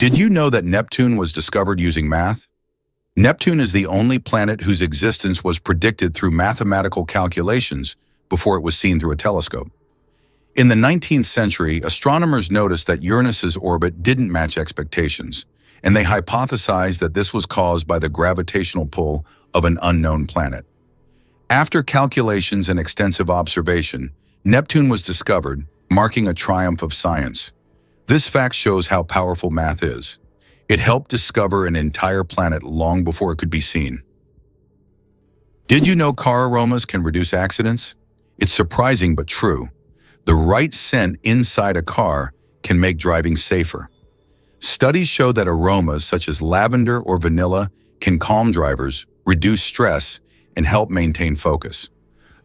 Did you know that Neptune was discovered using math? Neptune is the only planet whose existence was predicted through mathematical calculations before it was seen through a telescope. In the 19th century, astronomers noticed that Uranus's orbit didn't match expectations, and they hypothesized that this was caused by the gravitational pull of an unknown planet. After calculations and extensive observation, Neptune was discovered, marking a triumph of science. This fact shows how powerful math is. It helped discover an entire planet long before it could be seen. Did you know car aromas can reduce accidents? It's surprising but true. The right scent inside a car can make driving safer. Studies show that aromas such as lavender or vanilla can calm drivers, reduce stress, and help maintain focus.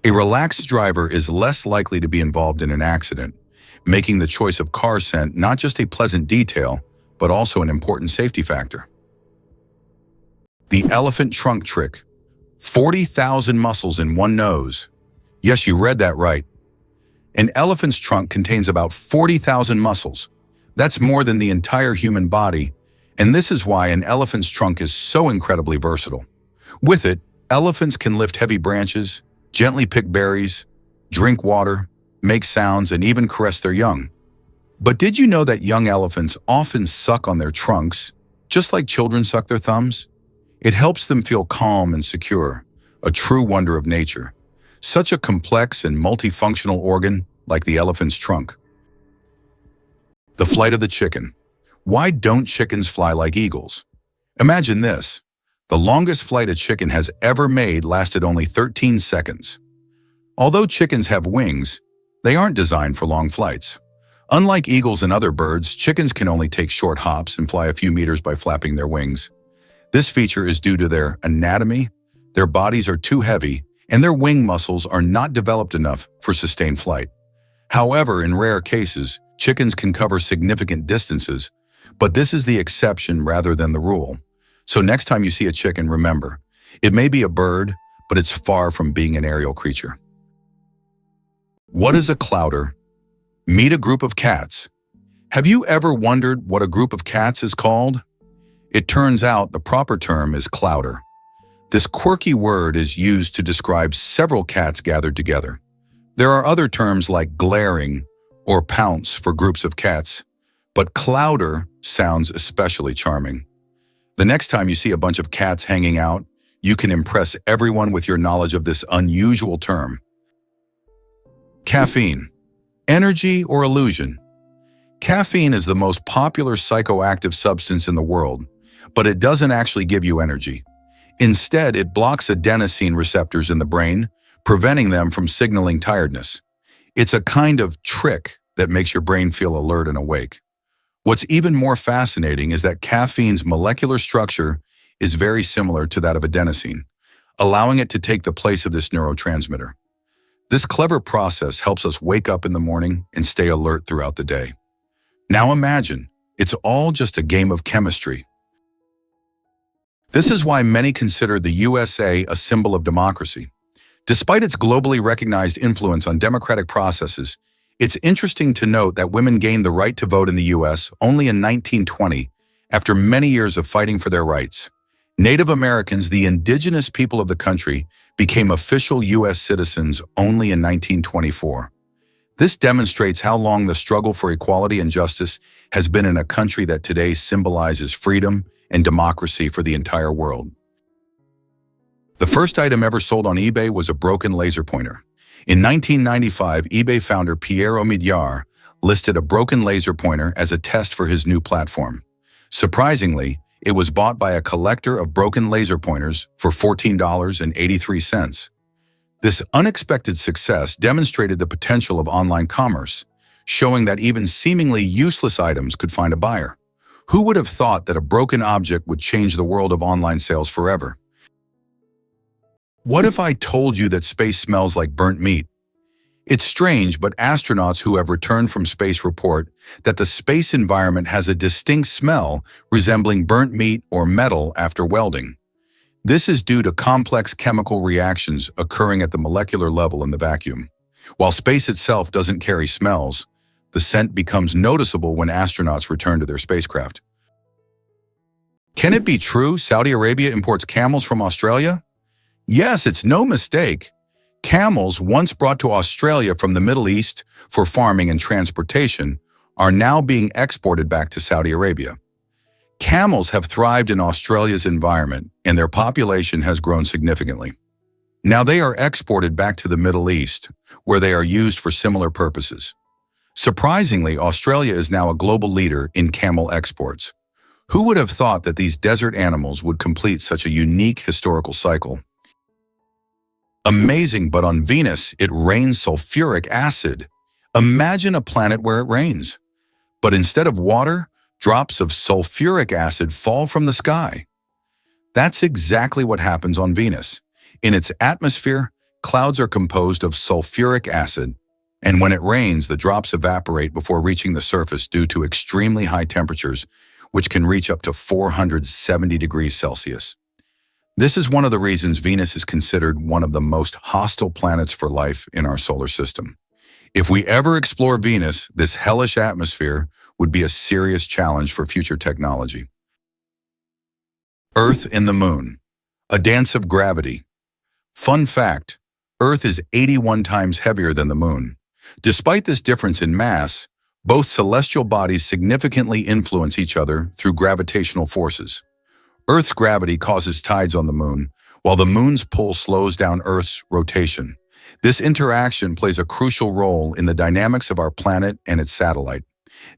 A relaxed driver is less likely to be involved in an accident, making the choice of car scent not just a pleasant detail, but also an important safety factor. The elephant trunk trick. 40,000 muscles in one nose. Yes, you read that right. An elephant's trunk contains about 40,000 muscles. That's more than the entire human body, and this is why an elephant's trunk is so incredibly versatile. With it, elephants can lift heavy branches, gently pick berries, drink water, make sounds, and even caress their young. But did you know that young elephants often suck on their trunks, just like children suck their thumbs? It helps them feel calm and secure, a true wonder of nature. Such a complex and multifunctional organ like the elephant's trunk. The flight of the chicken. Why don't chickens fly like eagles? Imagine this. The longest flight a chicken has ever made lasted only 13 seconds. Although chickens have wings, they aren't designed for long flights. Unlike eagles and other birds, chickens can only take short hops and fly a few meters by flapping their wings. This feature is due to their anatomy. Their bodies are too heavy, and their wing muscles are not developed enough for sustained flight. However, in rare cases, chickens can cover significant distances, but this is the exception rather than the rule. So next time you see a chicken, remember, it may be a bird, but it's far from being an aerial creature. What is a clowder? Meet a group of cats. Have you ever wondered what a group of cats is called? It turns out the proper term is clowder. This quirky word is used to describe several cats gathered together. There are other terms like glaring or pounce for groups of cats, but clowder sounds especially charming. The next time you see a bunch of cats hanging out, you can impress everyone with your knowledge of this unusual term. Caffeine. Energy or illusion? Caffeine is the most popular psychoactive substance in the world, but it doesn't actually give you energy. Instead, it blocks adenosine receptors in the brain, preventing them from signaling tiredness. It's a kind of trick that makes your brain feel alert and awake. What's even more fascinating is that caffeine's molecular structure is very similar to that of adenosine, allowing it to take the place of this neurotransmitter. This clever process helps us wake up in the morning and stay alert throughout the day. Now imagine, it's all just a game of chemistry. This is why many consider the USA a symbol of democracy. Despite its globally recognized influence on democratic processes, it's interesting to note that women gained the right to vote in the U.S. only in 1920, after many years of fighting for their rights. Native Americans, the indigenous people of the country, became official U.S. citizens only in 1924. This demonstrates how long the struggle for equality and justice has been in a country that today symbolizes freedom and democracy for the entire world. The first item ever sold on eBay was a broken laser pointer. In 1995, eBay founder Pierre Omidyar listed a broken laser pointer as a test for his new platform. Surprisingly, it was bought by a collector of broken laser pointers for $14.83. This unexpected success demonstrated the potential of online commerce, showing that even seemingly useless items could find a buyer. Who would have thought that a broken object would change the world of online sales forever? What if I told you that space smells like burnt meat? It's strange, but astronauts who have returned from space report that the space environment has a distinct smell resembling burnt meat or metal after welding. This is due to complex chemical reactions occurring at the molecular level in the vacuum. While space itself doesn't carry smells, the scent becomes noticeable when astronauts return to their spacecraft. Can it be true Saudi Arabia imports camels from Australia? Yes, it's no mistake. Camels, once brought to Australia from the Middle East for farming and transportation, are now being exported back to Saudi Arabia. Camels have thrived in Australia's environment, and their population has grown significantly. Now they are exported back to the Middle East, where they are used for similar purposes. Surprisingly, Australia is now a global leader in camel exports. Who would have thought that these desert animals would complete such a unique historical cycle? Amazing, but on Venus, it rains sulfuric acid. Imagine a planet where it rains. But instead of water, drops of sulfuric acid fall from the sky. That's exactly what happens on Venus. In its atmosphere, clouds are composed of sulfuric acid, and when it rains, the drops evaporate before reaching the surface due to extremely high temperatures, which can reach up to 470 degrees Celsius. This is one of the reasons Venus is considered one of the most hostile planets for life in our solar system. If we ever explore Venus, this hellish atmosphere would be a serious challenge for future technology. Earth and the Moon, a dance of gravity. Fun fact, Earth is 81 times heavier than the Moon. Despite this difference in mass, both celestial bodies significantly influence each other through gravitational forces. Earth's gravity causes tides on the Moon, while the Moon's pull slows down Earth's rotation. This interaction plays a crucial role in the dynamics of our planet and its satellite.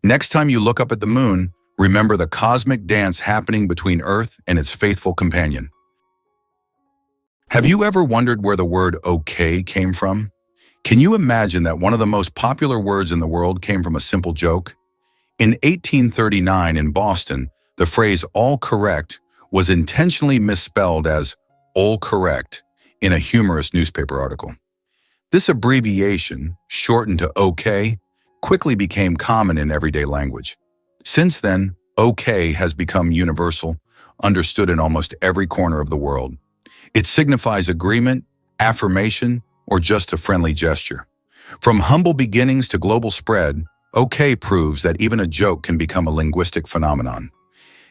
Next time you look up at the Moon, remember the cosmic dance happening between Earth and its faithful companion. Have you ever wondered where the word okay came from? Can you imagine that one of the most popular words in the world came from a simple joke? In 1839 in Boston, the phrase all correct was intentionally misspelled as all correct in a humorous newspaper article. This abbreviation, shortened to OK, quickly became common in everyday language. Since then, OK has become universal, understood in almost every corner of the world. It signifies agreement, affirmation, or just a friendly gesture. From humble beginnings to global spread, OK proves that even a joke can become a linguistic phenomenon.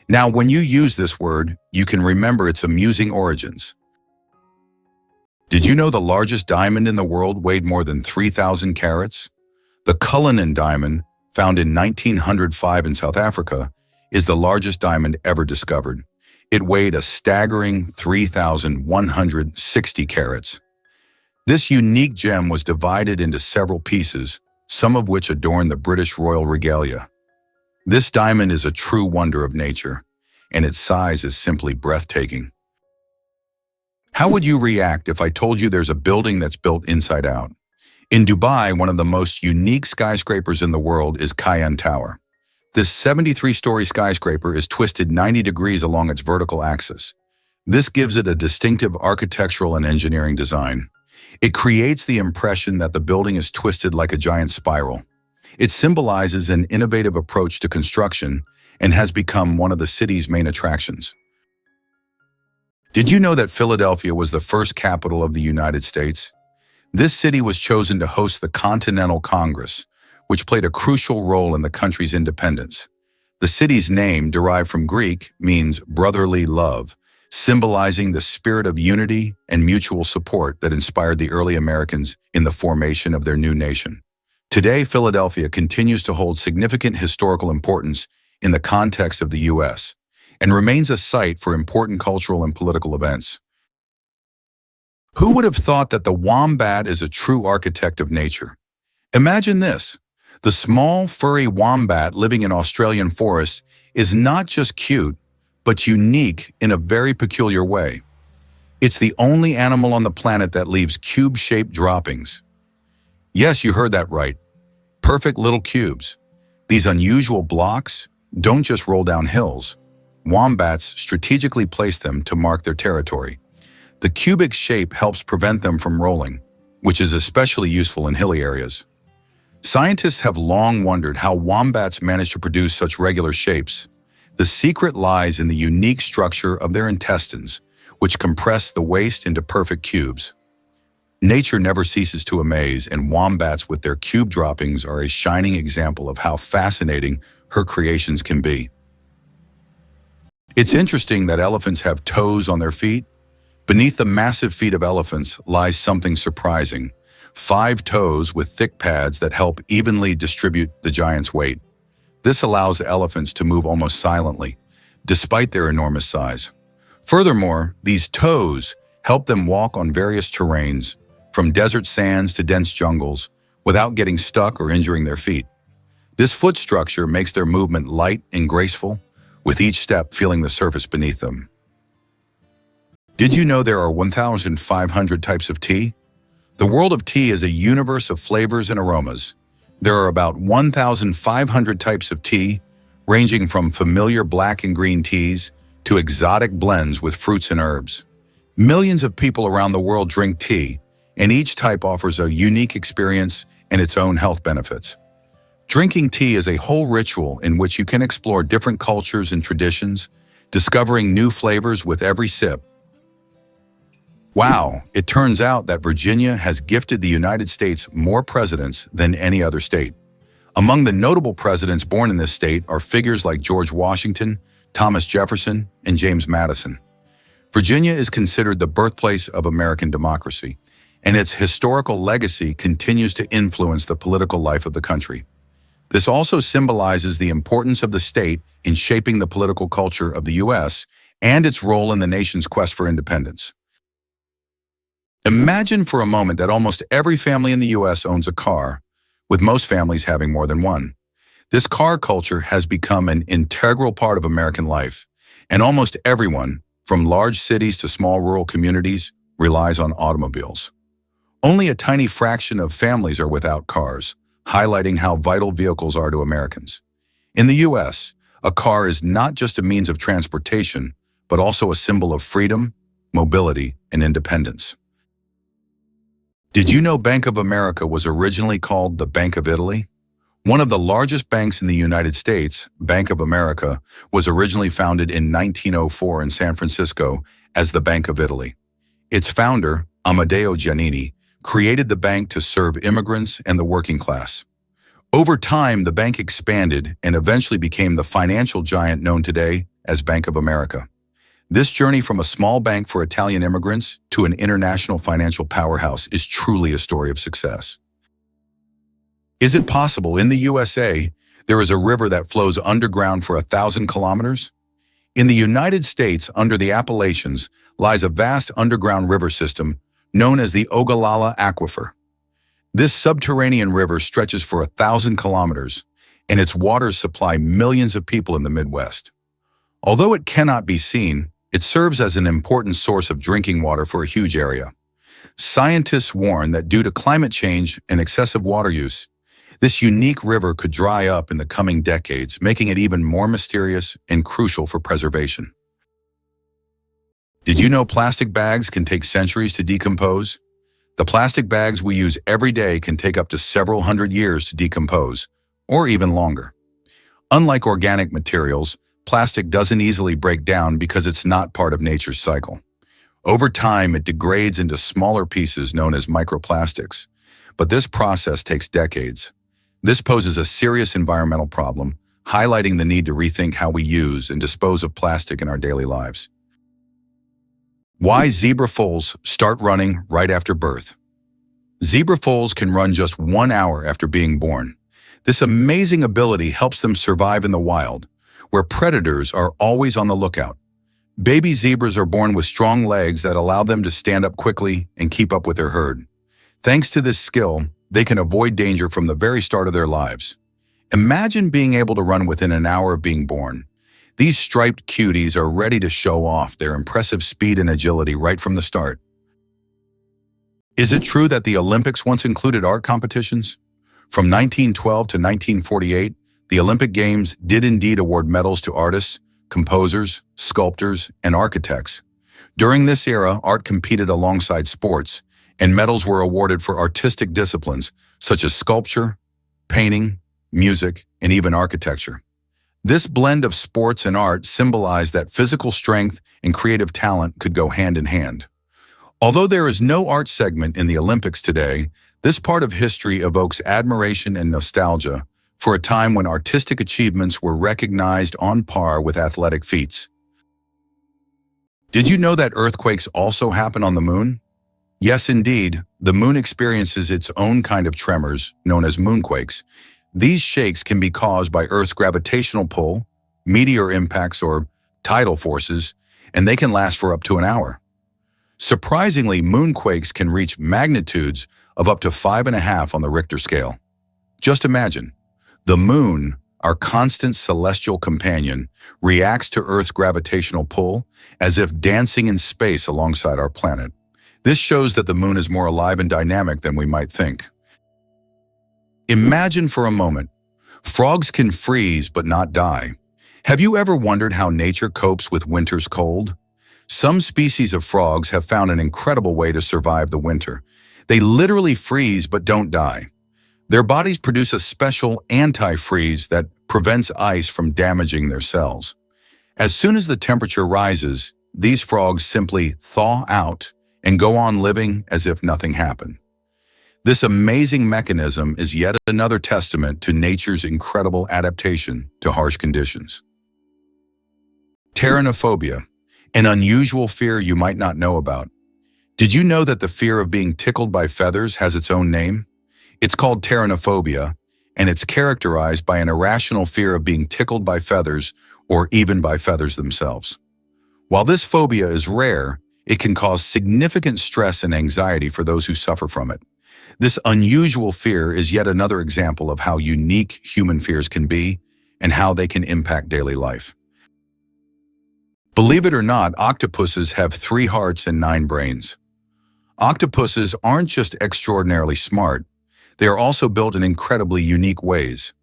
Now, when you use this word, you can remember its amusing origins. Did you know the largest diamond in the world weighed more than 3,000 carats? The Cullinan diamond, found in 1905 in South Africa, is the largest diamond ever discovered. It weighed a staggering 3,160 carats. This unique gem was divided into several pieces, some of which adorn the British royal regalia. This diamond is a true wonder of nature, and its size is simply breathtaking. How would you react if I told you there's a building that's built inside out? In Dubai, one of the most unique skyscrapers in the world is Cayenne Tower. This 73-story skyscraper is twisted 90 degrees along its vertical axis. This gives it a distinctive architectural and engineering design. It creates the impression that the building is twisted like a giant spiral. It symbolizes an innovative approach to construction and has become one of the city's main attractions. Did you know that Philadelphia was the first capital of the United States? This city was chosen to host the Continental Congress, which played a crucial role in the country's independence. The city's name, derived from Greek, means brotherly love, symbolizing the spirit of unity and mutual support that inspired the early Americans in the formation of their new nation. Today, Philadelphia continues to hold significant historical importance in the context of the U.S. and remains a site for important cultural and political events. Who would have thought that the wombat is a true architect of nature? Imagine this. The small, furry wombat living in Australian forests is not just cute, but unique in a very peculiar way. It's the only animal on the planet that leaves cube-shaped droppings. Yes, you heard that right. Perfect little cubes. These unusual blocks don't just roll down hills. Wombats strategically place them to mark their territory. The cubic shape helps prevent them from rolling, which is especially useful in hilly areas. Scientists have long wondered how wombats manage to produce such regular shapes. The secret lies in the unique structure of their intestines, which compress the waste into perfect cubes. Nature never ceases to amaze, and wombats with their cube droppings are a shining example of how fascinating her creations can be. It's interesting that elephants have toes on their feet. Beneath the massive feet of elephants lies something surprising: 5 toes with thick pads that help evenly distribute the giant's weight. This allows elephants to move almost silently, despite their enormous size. Furthermore, these toes help them walk on various terrains, from desert sands to dense jungles, without getting stuck or injuring their feet. This foot structure makes their movement light and graceful, with each step feeling the surface beneath them. Did you know there are 1,500 types of tea? The world of tea is a universe of flavors and aromas. There are about 1,500 types of tea, ranging from familiar black and green teas to exotic blends with fruits and herbs. Millions of people around the world drink tea, and each type offers a unique experience and its own health benefits. Drinking tea is a whole ritual in which you can explore different cultures and traditions, discovering new flavors with every sip. Wow, it turns out that Virginia has gifted the United States more presidents than any other state. Among the notable presidents born in this state are figures like George Washington, Thomas Jefferson, and James Madison. Virginia is considered the birthplace of American democracy, and its historical legacy continues to influence the political life of the country. This also symbolizes the importance of the state in shaping the political culture of the U.S. and its role in the nation's quest for independence. Imagine for a moment that almost every family in the U.S. owns a car, with most families having more than one. This car culture has become an integral part of American life, and almost everyone, from large cities to small rural communities, relies on automobiles. Only a tiny fraction of families are without cars, highlighting how vital vehicles are to Americans. In the U.S., a car is not just a means of transportation, but also a symbol of freedom, mobility, and independence. Did you know Bank of America was originally called the Bank of Italy? One of the largest banks in the United States, Bank of America, was originally founded in 1904 in San Francisco as the Bank of Italy. Its founder, Amedeo Giannini, created the bank to serve immigrants and the working class. Over time, the bank expanded and eventually became the financial giant known today as Bank of America. This journey from a small bank for Italian immigrants to an international financial powerhouse is truly a story of success. Is it possible in the USA there is a river that flows underground for 1,000 kilometers? In the United States, under the Appalachians, lies a vast underground river system known as the Ogallala Aquifer. This subterranean river stretches for 1,000 kilometers, and its waters supply millions of people in the Midwest. Although it cannot be seen, it serves as an important source of drinking water for a huge area. Scientists warn that due to climate change and excessive water use, this unique river could dry up in the coming decades, making it even more mysterious and crucial for preservation. Did you know plastic bags can take centuries to decompose? The plastic bags we use every day can take up to several hundred years to decompose, or even longer. Unlike organic materials, plastic doesn't easily break down because it's not part of nature's cycle. Over time, it degrades into smaller pieces known as microplastics, but this process takes decades. This poses a serious environmental problem, highlighting the need to rethink how we use and dispose of plastic in our daily lives. Why zebra foals start running right after birth. Zebra foals can run just 1 hour after being born. This amazing ability helps them survive in the wild, where predators are always on the lookout. Baby zebras are born with strong legs that allow them to stand up quickly and keep up with their herd. Thanks to this skill, they can avoid danger from the very start of their lives. Imagine being able to run within an hour of being born. These striped cuties are ready to show off their impressive speed and agility right from the start. Is it true that the Olympics once included art competitions? From 1912 to 1948, the Olympic Games did indeed award medals to artists, composers, sculptors, and architects. During this era, art competed alongside sports, and medals were awarded for artistic disciplines such as sculpture, painting, music, and even architecture. This blend of sports and art symbolized that physical strength and creative talent could go hand in hand. Although there is no art segment in the Olympics today, this part of history evokes admiration and nostalgia for a time when artistic achievements were recognized on par with athletic feats. Did you know that earthquakes also happen on the moon? Yes, indeed. The moon experiences its own kind of tremors, known as moonquakes. These shakes can be caused by Earth's gravitational pull, meteor impacts, or tidal forces, and they can last for up to an hour. Surprisingly, moonquakes can reach magnitudes of up to 5.5 on the Richter scale. Just imagine, the moon, our constant celestial companion, reacts to Earth's gravitational pull as if dancing in space alongside our planet. This shows that the moon is more alive and dynamic than we might think. Imagine for a moment, frogs can freeze but not die. Have you ever wondered how nature copes with winter's cold? Some species of frogs have found an incredible way to survive the winter. They literally freeze but don't die. Their bodies produce a special anti-freeze that prevents ice from damaging their cells. As soon as the temperature rises, these frogs simply thaw out and go on living as if nothing happened. This amazing mechanism is yet another testament to nature's incredible adaptation to harsh conditions. Pteronophobia, an unusual fear you might not know about. Did you know that the fear of being tickled by feathers has its own name? It's called pteronophobia, and it's characterized by an irrational fear of being tickled by feathers or even by feathers themselves. While this phobia is rare, it can cause significant stress and anxiety for those who suffer from it. This unusual fear is yet another example of how unique human fears can be and how they can impact daily life. Believe it or not, octopuses have 3 hearts and 9 brains. Octopuses aren't just extraordinarily smart, they are also built in incredibly unique ways.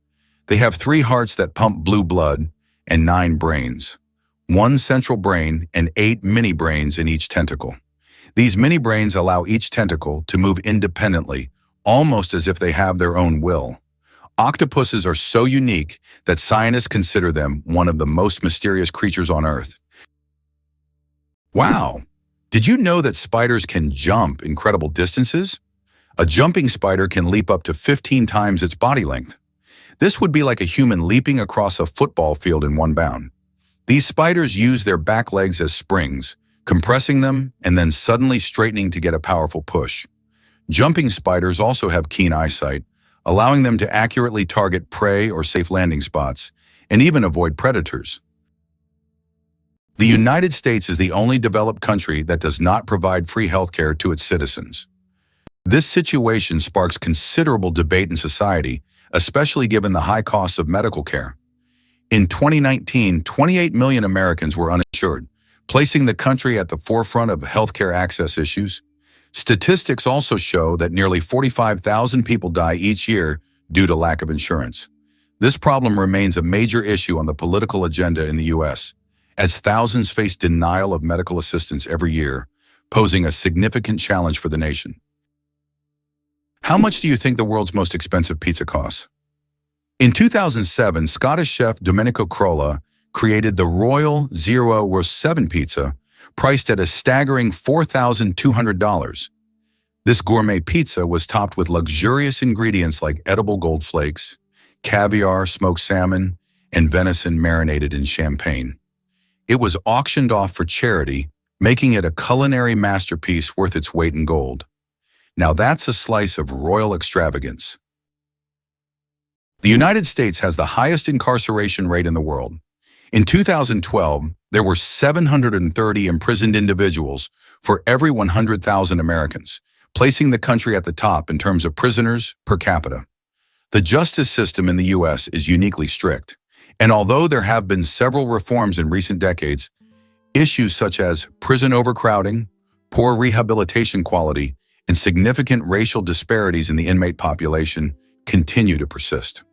They have 3 hearts that pump blue blood and 9 brains, 1 central brain and 8 mini brains in each tentacle. These mini brains allow each tentacle to move independently, almost as if they have their own will. Octopuses are so unique that scientists consider them one of the most mysterious creatures on Earth. Wow! Did you know that spiders can jump incredible distances? A jumping spider can leap up to 15 times its body length. This would be like a human leaping across a football field in one bound. These spiders use their back legs as springs, compressing them and then suddenly straightening to get a powerful push. Jumping spiders also have keen eyesight, allowing them to accurately target prey or safe landing spots, and even avoid predators. The United States is the only developed country that does not provide free healthcare to its citizens. This situation sparks considerable debate in society, especially given the high costs of medical care. In 2019, 28 million Americans were uninsured, placing the country at the forefront of healthcare access issues. Statistics also show that nearly 45,000 people die each year due to lack of insurance. This problem remains a major issue on the political agenda in the U.S., as thousands face denial of medical assistance every year, posing a significant challenge for the nation. How much do you think the world's most expensive pizza costs? In 2007, Scottish chef Domenico Crolla created the Royal Zero Roast 7 pizza, priced at a staggering $4,200. This gourmet pizza was topped with luxurious ingredients like edible gold flakes, caviar, smoked salmon, and venison marinated in champagne. It was auctioned off for charity, making it a culinary masterpiece worth its weight in gold. Now that's a slice of royal extravagance. The United States has the highest incarceration rate in the world. In 2012, there were 730 imprisoned individuals for every 100,000 Americans, placing the country at the top in terms of prisoners per capita. The justice system in the U.S. is uniquely strict, and although there have been several reforms in recent decades, issues such as prison overcrowding, poor rehabilitation quality, and significant racial disparities in the inmate population continue to persist.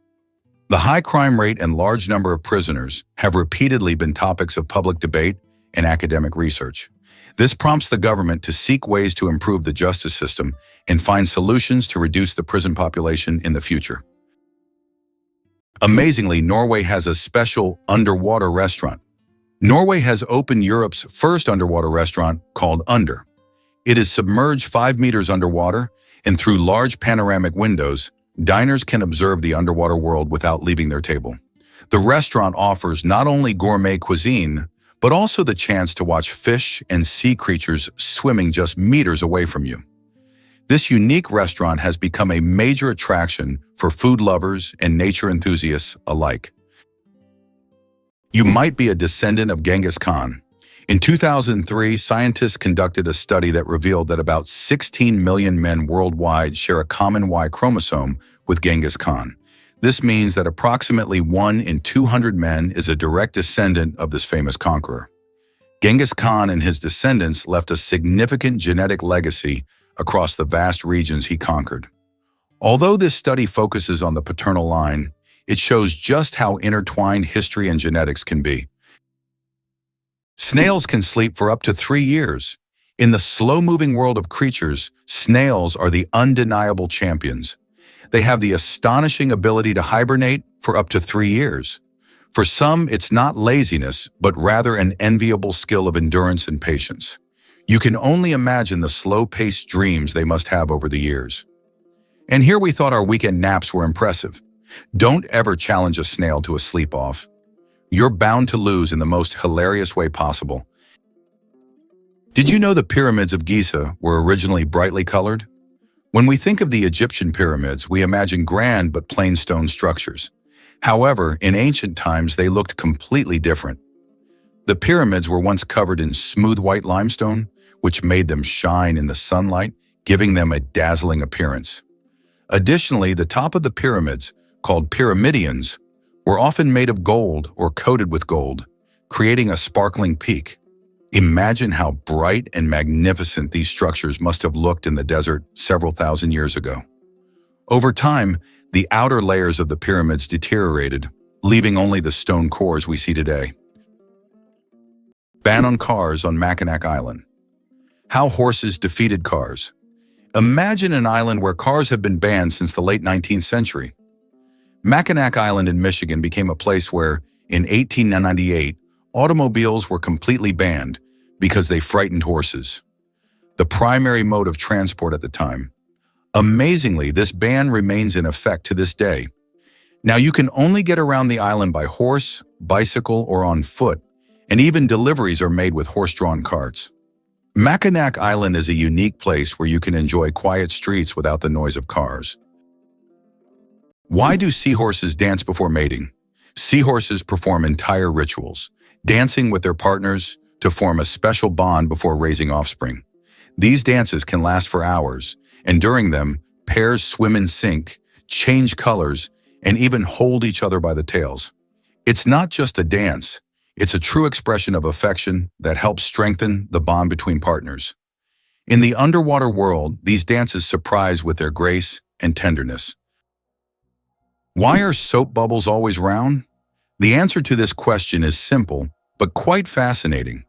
The high crime rate and large number of prisoners have repeatedly been topics of public debate and academic research. This prompts the government to seek ways to improve the justice system and find solutions to reduce the prison population in the future. Amazingly, Norway has a special underwater restaurant. Norway has opened Europe's first underwater restaurant called Under. It is submerged 5 meters underwater, and through large panoramic windows, diners can observe the underwater world without leaving their table. The restaurant offers not only gourmet cuisine, but also the chance to watch fish and sea creatures swimming just meters away from you. This unique restaurant has become a major attraction for food lovers and nature enthusiasts alike. You might be a descendant of Genghis Khan. In 2003, scientists conducted a study that revealed that about 16 million men worldwide share a common Y chromosome with Genghis Khan. This means that approximately 1 in 200 men is a direct descendant of this famous conqueror. Genghis Khan and his descendants left a significant genetic legacy across the vast regions he conquered. Although this study focuses on the paternal line, it shows just how intertwined history and genetics can be. Snails can sleep for up to 3 years. In the slow-moving world of creatures, snails are the undeniable champions. They have the astonishing ability to hibernate for up to 3 years. For some, it's not laziness, but rather an enviable skill of endurance and patience. You can only imagine the slow-paced dreams they must have over the years. And here we thought our weekend naps were impressive. Don't ever challenge a snail to a sleep-off. You're bound to lose in the most hilarious way possible. Did you know the pyramids of Giza were originally brightly colored? When we think of the Egyptian pyramids, we imagine grand but plain stone structures. However, in ancient times, they looked completely different. The pyramids were once covered in smooth white limestone, which made them shine in the sunlight, giving them a dazzling appearance. Additionally, the top of the pyramids, called pyramidions, were often made of gold or coated with gold, creating a sparkling peak. Imagine how bright and magnificent these structures must have looked in the desert several thousand years ago. Over time, the outer layers of the pyramids deteriorated, leaving only the stone cores we see today. Ban on cars on Mackinac Island. How horses defeated cars. Imagine an island where cars have been banned since the late 19th century. Mackinac Island in Michigan became a place where, in 1898, automobiles were completely banned because they frightened horses, the primary mode of transport at the time. Amazingly, this ban remains in effect to this day. Now you can only get around the island by horse, bicycle, or on foot, and even deliveries are made with horse-drawn carts. Mackinac Island is a unique place where you can enjoy quiet streets without the noise of cars. Why do seahorses dance before mating? Seahorses perform entire rituals, dancing with their partners to form a special bond before raising offspring. These dances can last for hours, and during them, pairs swim in sync, change colors, and even hold each other by the tails. It's not just a dance, it's a true expression of affection that helps strengthen the bond between partners. In the underwater world, these dances surprise with their grace and tenderness. Why are soap bubbles always round? The answer to this question is simple, but quite fascinating.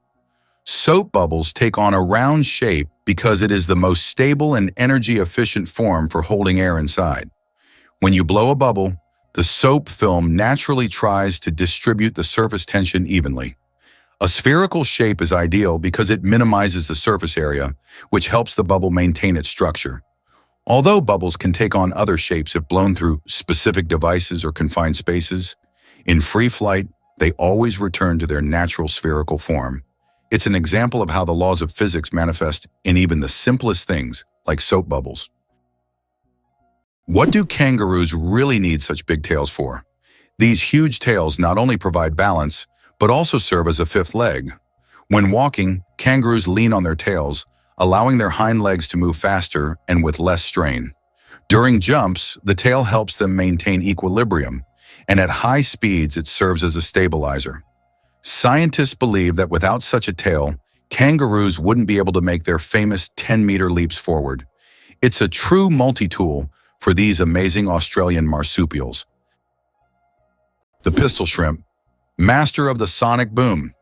Soap bubbles take on a round shape because it is the most stable and energy-efficient form for holding air inside. When you blow a bubble, the soap film naturally tries to distribute the surface tension evenly. A spherical shape is ideal because it minimizes the surface area, which helps the bubble maintain its structure. Although bubbles can take on other shapes if blown through specific devices or confined spaces, in free flight, they always return to their natural spherical form. It's an example of how the laws of physics manifest in even the simplest things, like soap bubbles. What do kangaroos really need such big tails for? These huge tails not only provide balance, but also serve as a fifth leg. When walking, kangaroos lean on their tails, allowing their hind legs to move faster and with less strain. During jumps, the tail helps them maintain equilibrium, and at high speeds it serves as a stabilizer. Scientists believe that without such a tail, kangaroos wouldn't be able to make their famous 10-meter leaps forward. It's a true multi-tool for these amazing Australian marsupials. The pistol shrimp, master of the sonic boom.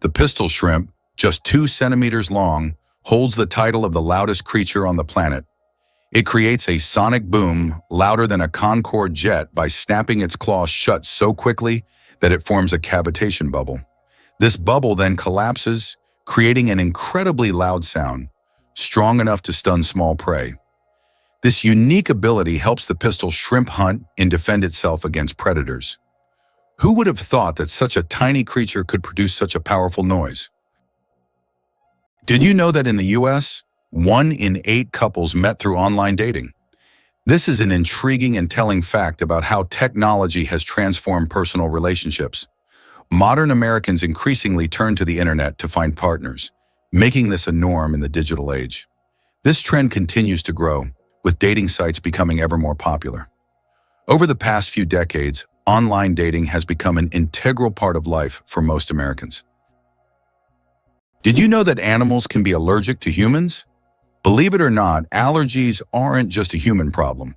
The pistol shrimp, just 2 centimeters long, holds the title of the loudest creature on the planet. It creates a sonic boom louder than a Concorde jet by snapping its claws shut so quickly that it forms a cavitation bubble. This bubble then collapses, creating an incredibly loud sound, strong enough to stun small prey. This unique ability helps the pistol shrimp hunt and defend itself against predators. Who would have thought that such a tiny creature could produce such a powerful noise? Did you know that in the US, 1 in 8 couples met through online dating? This is an intriguing and telling fact about how technology has transformed personal relationships. Modern Americans increasingly turn to the internet to find partners, making this a norm in the digital age. This trend continues to grow, with dating sites becoming ever more popular. Over the past few decades, online dating has become an integral part of life for most Americans. Did you know that animals can be allergic to humans? Believe it or not, allergies aren't just a human problem.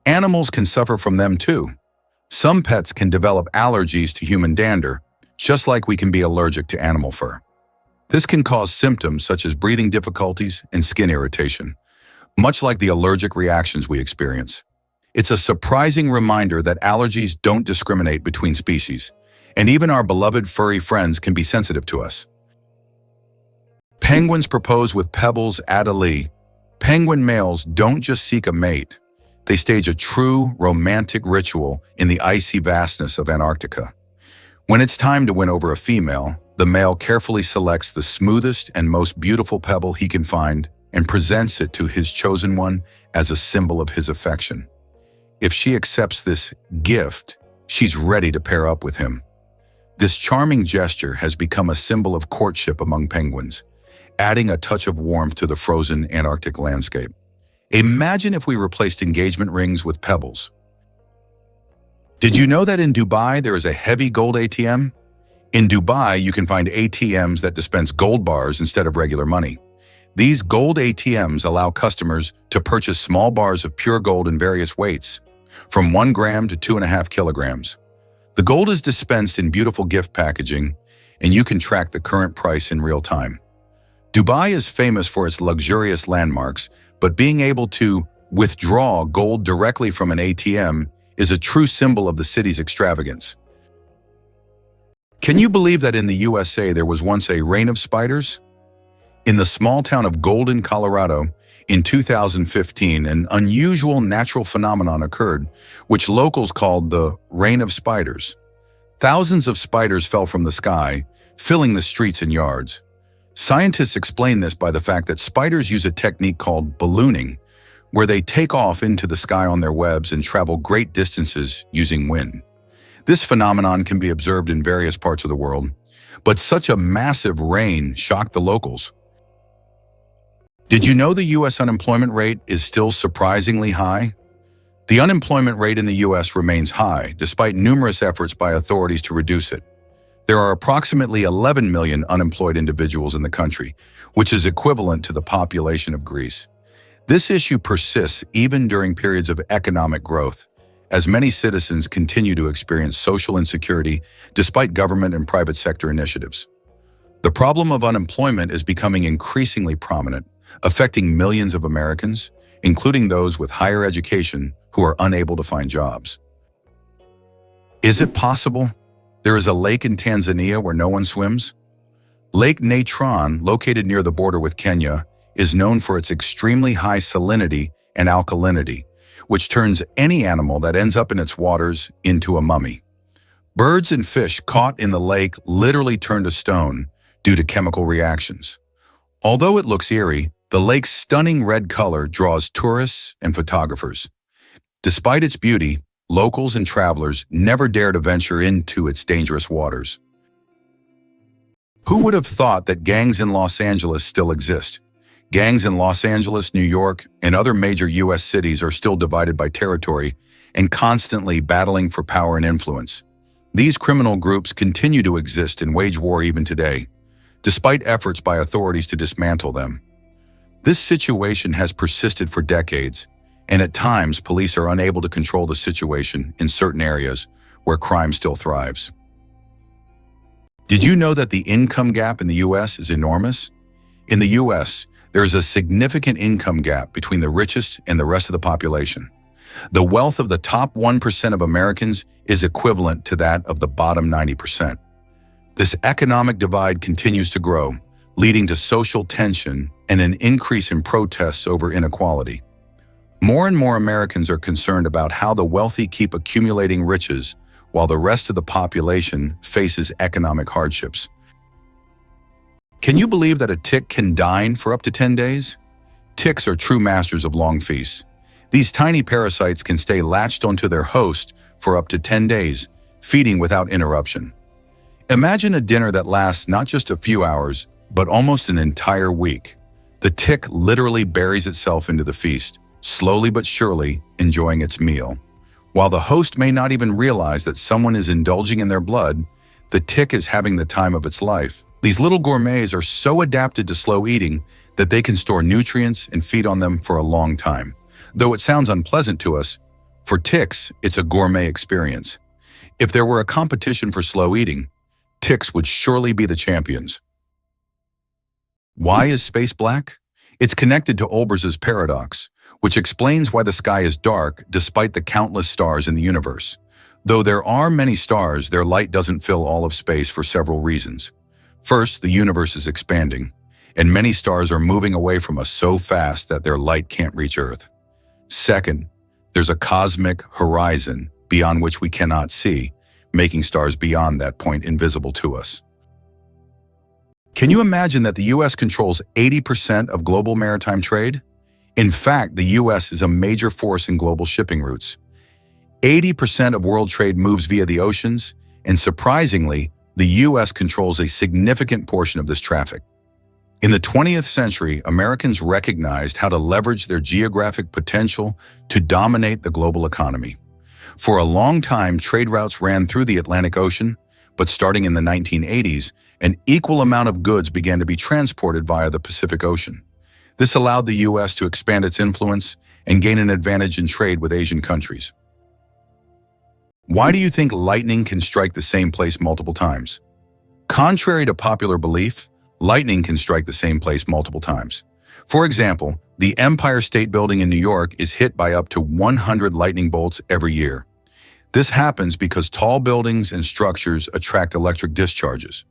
Animals can suffer from them too. Some pets can develop allergies to human dander, just like we can be allergic to animal fur. This can cause symptoms such as breathing difficulties and skin irritation, much like the allergic reactions we experience. It's a surprising reminder that allergies don't discriminate between species, and even our beloved furry friends can be sensitive to us. Penguins propose with pebbles at a lee. Penguin males don't just seek a mate. They stage a true romantic ritual in the icy vastness of Antarctica. When it's time to win over a female, the male carefully selects the smoothest and most beautiful pebble he can find and presents it to his chosen one as a symbol of his affection. If she accepts this gift, she's ready to pair up with him. This charming gesture has become a symbol of courtship among penguins, adding a touch of warmth to the frozen Antarctic landscape. Imagine if we replaced engagement rings with pebbles. Did you know that in Dubai there is a heavy gold ATM? In Dubai, you can find ATMs that dispense gold bars instead of regular money. These gold ATMs allow customers to purchase small bars of pure gold in various weights, from 1 gram to 2.5 kilograms. The gold is dispensed in beautiful gift packaging, and you can track the current price in real time. Dubai is famous for its luxurious landmarks, but being able to withdraw gold directly from an ATM is a true symbol of the city's extravagance. Can you believe that in the USA there was once a reign of spiders? In the small town of Golden, Colorado, in 2015, an unusual natural phenomenon occurred, which locals called the reign of spiders. Thousands of spiders fell from the sky, filling the streets and yards. Scientists explain this by the fact that spiders use a technique called ballooning, where they take off into the sky on their webs and travel great distances using wind. This phenomenon can be observed in various parts of the world, but such a massive rain shocked the locals. Did you know the U.S. unemployment rate is still surprisingly high? The unemployment rate in the U.S. remains high, despite numerous efforts by authorities to reduce it. There are approximately 11 million unemployed individuals in the country, which is equivalent to the population of Greece. This issue persists even during periods of economic growth, as many citizens continue to experience social insecurity despite government and private sector initiatives. The problem of unemployment is becoming increasingly prominent, affecting millions of Americans, including those with higher education who are unable to find jobs. Is it possible there is a lake in Tanzania where no one swims? Lake Natron, located near the border with Kenya, is known for its extremely high salinity and alkalinity, which turns any animal that ends up in its waters into a mummy. Birds and fish caught in the lake literally turn to stone due to chemical reactions. Although it looks eerie, the lake's stunning red color draws tourists and photographers. Despite its beauty, locals and travelers never dare to venture into its dangerous waters. Who would have thought that gangs in Los Angeles still exist? Gangs in Los Angeles, New York, and other major U.S. cities are still divided by territory and constantly battling for power and influence. These criminal groups continue to exist and wage war even today, despite efforts by authorities to dismantle them. This situation has persisted for decades, and at times police are unable to control the situation in certain areas where crime still thrives. Did you know that the income gap in the U.S. is enormous? In the U.S., there is a significant income gap between the richest and the rest of the population. The wealth of the top 1% of Americans is equivalent to that of the bottom 90%. This economic divide continues to grow, leading to social tension and an increase in protests over inequality. More and more Americans are concerned about how the wealthy keep accumulating riches while the rest of the population faces economic hardships. Can you believe that a tick can dine for up to 10 days? Ticks are true masters of long feasts. These tiny parasites can stay latched onto their host for up to 10 days, feeding without interruption. Imagine a dinner that lasts not just a few hours, but almost an entire week. The tick literally buries itself into the feast, slowly but surely enjoying its meal. While the host may not even realize that someone is indulging in their blood, the tick is having the time of its life. These little gourmets are so adapted to slow eating that they can store nutrients and feed on them for a long time. Though it sounds unpleasant to us, for ticks, it's a gourmet experience. If there were a competition for slow eating, ticks would surely be the champions. Why is space black? It's connected to Olbers's paradox, which explains why the sky is dark despite the countless stars in the universe. Though there are many stars, their light doesn't fill all of space for several reasons. First, the universe is expanding, and many stars are moving away from us so fast that their light can't reach Earth. Second, there's a cosmic horizon beyond which we cannot see, making stars beyond that point invisible to us. Can you imagine that the U.S. controls 80% of global maritime trade? In fact, the U.S. is a major force in global shipping routes. 80% of world trade moves via the oceans, and surprisingly, the U.S. controls a significant portion of this traffic. In the 20th century, Americans recognized how to leverage their geographic potential to dominate the global economy. For a long time, trade routes ran through the Atlantic Ocean, but starting in the 1980s, an equal amount of goods began to be transported via the Pacific Ocean. This allowed the U.S. to expand its influence and gain an advantage in trade with Asian countries. Why do you think lightning can strike the same place multiple times? Contrary to popular belief, lightning can strike the same place multiple times. For example, the Empire State Building in New York is hit by up to 100 lightning bolts every year. This happens because tall buildings and structures attract electric discharges.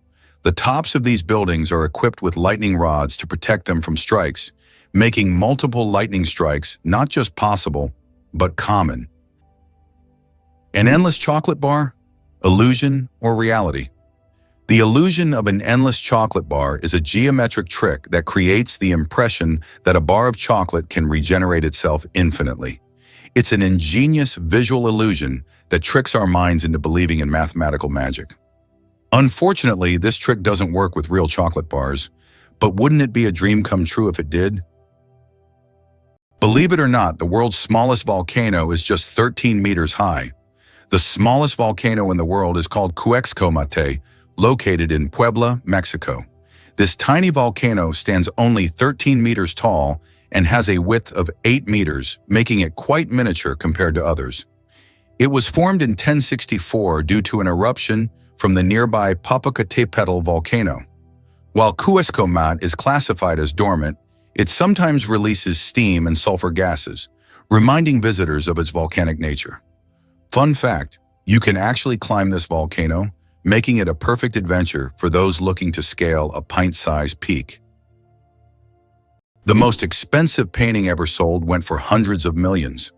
The tops of these buildings are equipped with lightning rods to protect them from strikes, making multiple lightning strikes not just possible, but common. An endless chocolate bar? Illusion or reality? The illusion of an endless chocolate bar is a geometric trick that creates the impression that a bar of chocolate can regenerate itself infinitely. It's an ingenious visual illusion that tricks our minds into believing in mathematical magic. Unfortunately, this trick doesn't work with real chocolate bars, but wouldn't it be a dream come true if it did? Believe it or not, the world's smallest volcano is just 13 meters high. The smallest volcano in the world is called Cuexcomate, located in Puebla, Mexico. This tiny volcano stands only 13 meters tall and has a width of 8 meters, making it quite miniature compared to others. It was formed in 1064 due to an eruption from the nearby Popocatépetl volcano. While Cuexcomate is classified as dormant, it sometimes releases steam and sulfur gases, reminding visitors of its volcanic nature. Fun fact, you can actually climb this volcano, making it a perfect adventure for those looking to scale a pint-sized peak. The most expensive painting ever sold went for hundreds of millions.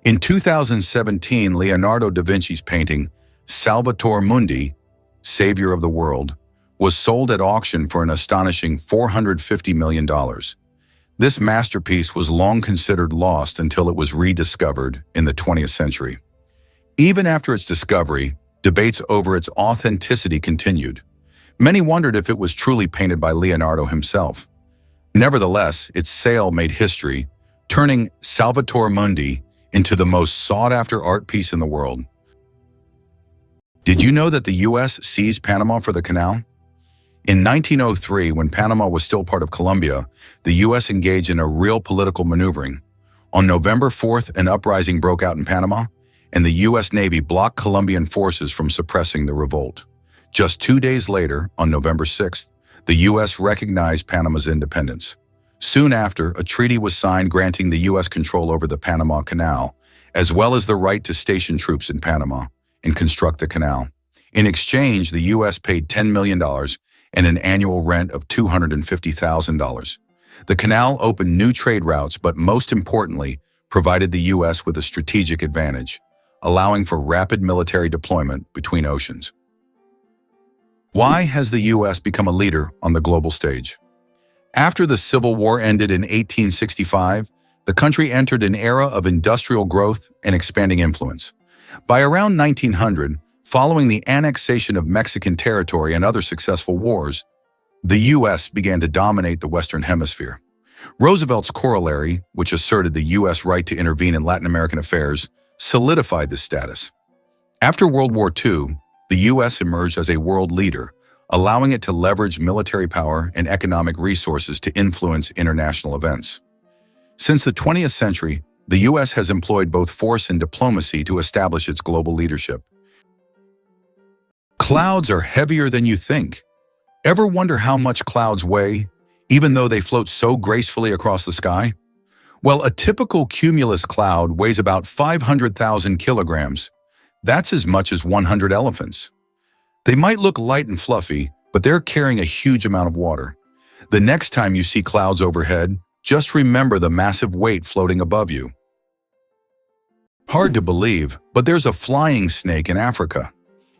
In 2017, Leonardo da Vinci's painting, Salvator Mundi, Savior of the World, was sold at auction for an astonishing $450 million. This masterpiece was long considered lost until it was rediscovered in the 20th century. Even after its discovery, debates over its authenticity continued. Many wondered if it was truly painted by Leonardo himself. Nevertheless, its sale made history, turning Salvator Mundi into the most sought-after art piece in the world. Did you know that the U.S. seized Panama for the canal? In 1903, when Panama was still part of Colombia, the U.S. engaged in a real political maneuvering. On November 4th, an uprising broke out in Panama, and the U.S. Navy blocked Colombian forces from suppressing the revolt. Just 2 days later, on November 6th, the U.S. recognized Panama's independence. Soon after, a treaty was signed granting the U.S. control over the Panama Canal, as well as the right to station troops in Panama and construct the canal. In exchange, the U.S. paid $10 million and an annual rent of $250,000. The canal opened new trade routes, but most importantly, provided the U.S. with a strategic advantage: allowing for rapid military deployment between oceans. Why has the U.S. become a leader on the global stage? After the Civil War ended in 1865, the country entered an era of industrial growth and expanding influence. By around 1900, following the annexation of Mexican territory and other successful wars, the U.S. began to dominate the Western Hemisphere. Roosevelt's corollary, which asserted the U.S. right to intervene in Latin American affairs, solidified this status. After World War II, the U.S. emerged as a world leader, allowing it to leverage military power and economic resources to influence international events. Since the 20th century, the U.S. has employed both force and diplomacy to establish its global leadership. Clouds are heavier than you think. Ever wonder how much clouds weigh, even though they float so gracefully across the sky? Well, a typical cumulus cloud weighs about 500,000 kilograms. That's as much as 100 elephants. They might look light and fluffy, but they're carrying a huge amount of water. The next time you see clouds overhead, just remember the massive weight floating above you. Hard to believe, but there's a flying snake in Africa.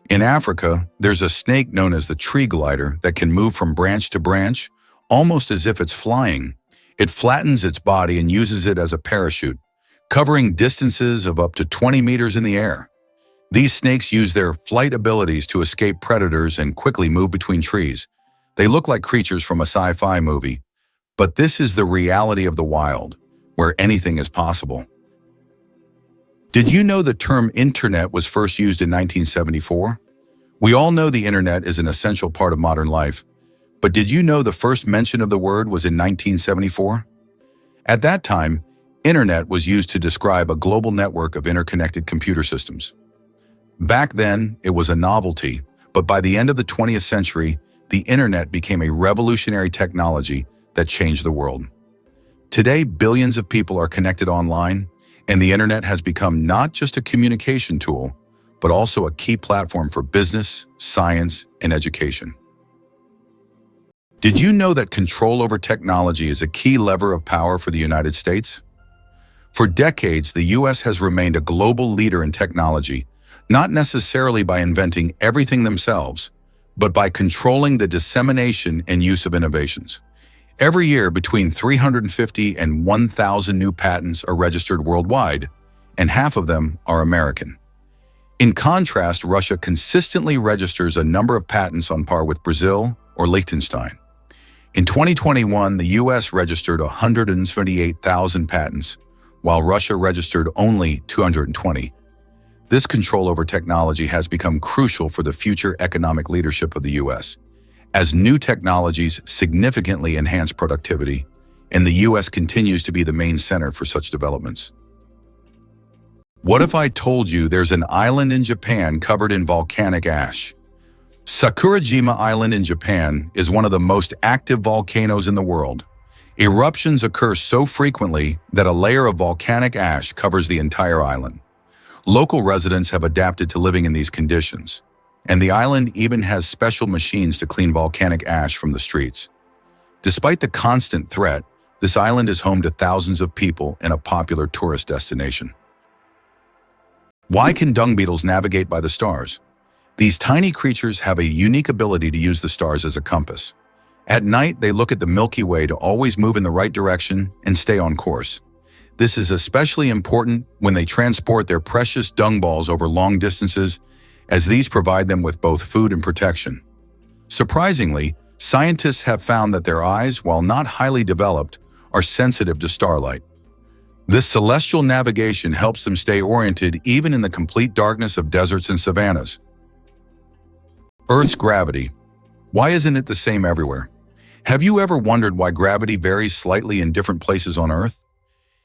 In Africa, there's a snake known as the tree glider that can move from branch to branch, almost as if it's flying. It flattens its body and uses it as a parachute, covering distances of up to 20 meters in the air. These snakes use their flight abilities to escape predators and quickly move between trees. They look like creatures from a sci-fi movie, but this is the reality of the wild, where anything is possible. Did you know the term internet was first used in 1974? We all know the internet is an essential part of modern life, but did you know the first mention of the word was in 1974? At that time, internet was used to describe a global network of interconnected computer systems. Back then, it was a novelty, but by the end of the 20th century, the internet became a revolutionary technology that changed the world. Today, billions of people are connected online, and the internet has become not just a communication tool, but also a key platform for business, science, and education. Did you know that control over technology is a key lever of power for the United States? For decades, the U.S. has remained a global leader in technology, not necessarily by inventing everything themselves, but by controlling the dissemination and use of innovations. Every year, between 350 and 1,000 new patents are registered worldwide, and half of them are American. In contrast, Russia consistently registers a number of patents on par with Brazil or Liechtenstein. In 2021, the U.S. registered 178,000 patents, while Russia registered only 220. This control over technology has become crucial for the future economic leadership of the U.S., as new technologies significantly enhance productivity, and the U.S. continues to be the main center for such developments. What if I told you there's an island in Japan covered in volcanic ash? Sakurajima Island in Japan is one of the most active volcanoes in the world. Eruptions occur so frequently that a layer of volcanic ash covers the entire island. Local residents have adapted to living in these conditions, and the island even has special machines to clean volcanic ash from the streets. Despite the constant threat, this island is home to thousands of people and a popular tourist destination. Why can dung beetles navigate by the stars? These tiny creatures have a unique ability to use the stars as a compass. At night, they look at the Milky Way to always move in the right direction and stay on course. This is especially important when they transport their precious dung balls over long distances, as these provide them with both food and protection. Surprisingly, scientists have found that their eyes, while not highly developed, are sensitive to starlight. This celestial navigation helps them stay oriented even in the complete darkness of deserts and savannas. Earth's gravity. Why isn't it the same everywhere? Have you ever wondered why gravity varies slightly in different places on Earth?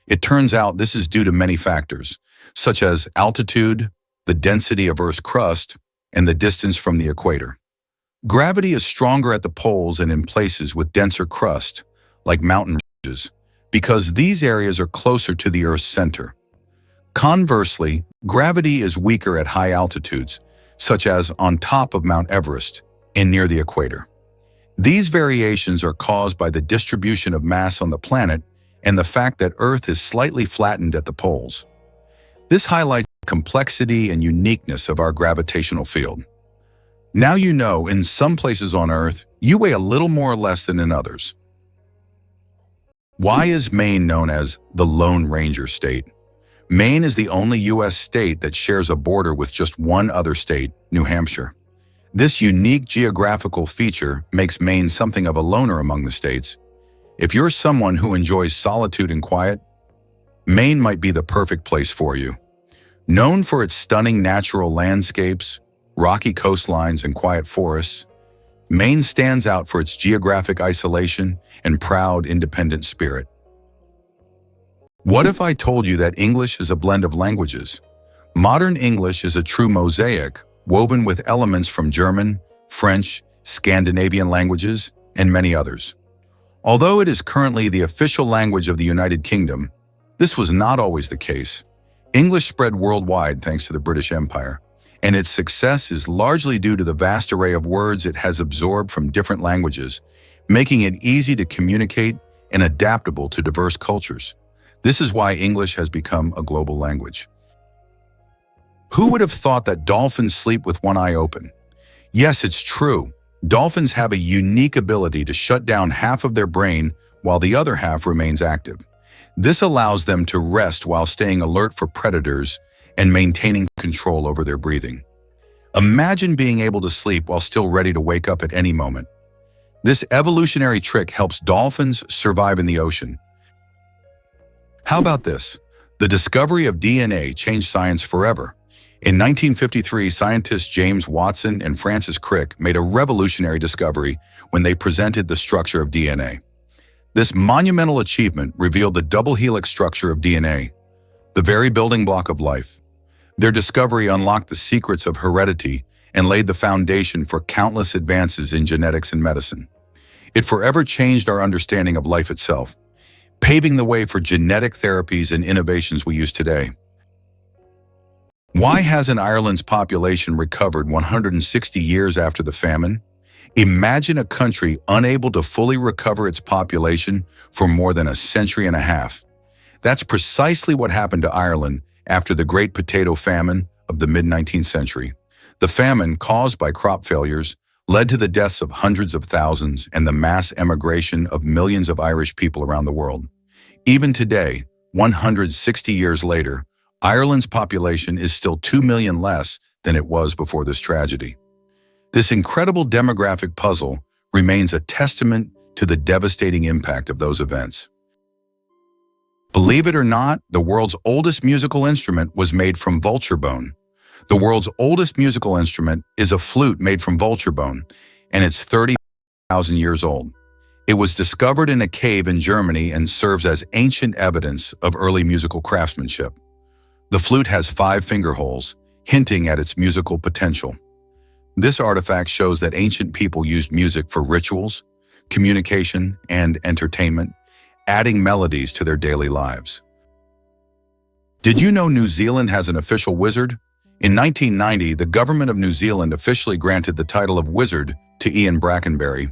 It turns out this is due to many factors, such as altitude, the density of Earth's crust, and the distance from the equator. Gravity is stronger at the poles and in places with denser crust, like mountain ridges, because these areas are closer to the Earth's center. Conversely, gravity is weaker at high altitudes, such as on top of Mount Everest and near the equator. These variations are caused by the distribution of mass on the planet and the fact that Earth is slightly flattened at the poles. This highlights complexity and uniqueness of our gravitational field. Now you know, in some places on Earth, you weigh a little more or less than in others. Why is Maine known as the Lone Ranger State? Maine is the only U.S. state that shares a border with just one other state, New Hampshire. This unique geographical feature makes Maine something of a loner among the states. If you're someone who enjoys solitude and quiet, Maine might be the perfect place for you. Known for its stunning natural landscapes, rocky coastlines, and quiet forests, Maine stands out for its geographic isolation and proud, independent spirit. What if I told you that English is a blend of languages? Modern English is a true mosaic, woven with elements from German, French, Scandinavian languages, and many others. Although it is currently the official language of the United Kingdom, this was not always the case. English spread worldwide thanks to the British Empire, and its success is largely due to the vast array of words it has absorbed from different languages, making it easy to communicate and adaptable to diverse cultures. This is why English has become a global language. Who would have thought that dolphins sleep with one eye open? Yes, it's true. Dolphins have a unique ability to shut down half of their brain while the other half remains active. This allows them to rest while staying alert for predators and maintaining control over their breathing. Imagine being able to sleep while still ready to wake up at any moment. This evolutionary trick helps dolphins survive in the ocean. How about this? The discovery of DNA changed science forever. In 1953, scientists James Watson and Francis Crick made a revolutionary discovery when they presented the structure of DNA. This monumental achievement revealed the double helix structure of DNA, the very building block of life. Their discovery unlocked the secrets of heredity and laid the foundation for countless advances in genetics and medicine. It forever changed our understanding of life itself, paving the way for genetic therapies and innovations we use today. Why hasn't Ireland's population recovered 160 years after the famine? Imagine a country unable to fully recover its population for more than a century and a half. That's precisely what happened to Ireland after the Great Potato Famine of the mid-19th century. The famine, caused by crop failures, led to the deaths of hundreds of thousands and the mass emigration of millions of Irish people around the world. Even today, 160 years later, Ireland's population is still 2 million less than it was before this tragedy. This incredible demographic puzzle remains a testament to the devastating impact of those events. Believe it or not, the world's oldest musical instrument was made from vulture bone. The world's oldest musical instrument is a flute made from vulture bone, and it's 30,000 years old. It was discovered in a cave in Germany and serves as ancient evidence of early musical craftsmanship. The flute has 5 finger holes, hinting at its musical potential. This artifact shows that ancient people used music for rituals, communication, and entertainment, adding melodies to their daily lives. Did you know New Zealand has an official wizard? In 1990, the government of New Zealand officially granted the title of wizard to Ian Brackenbury.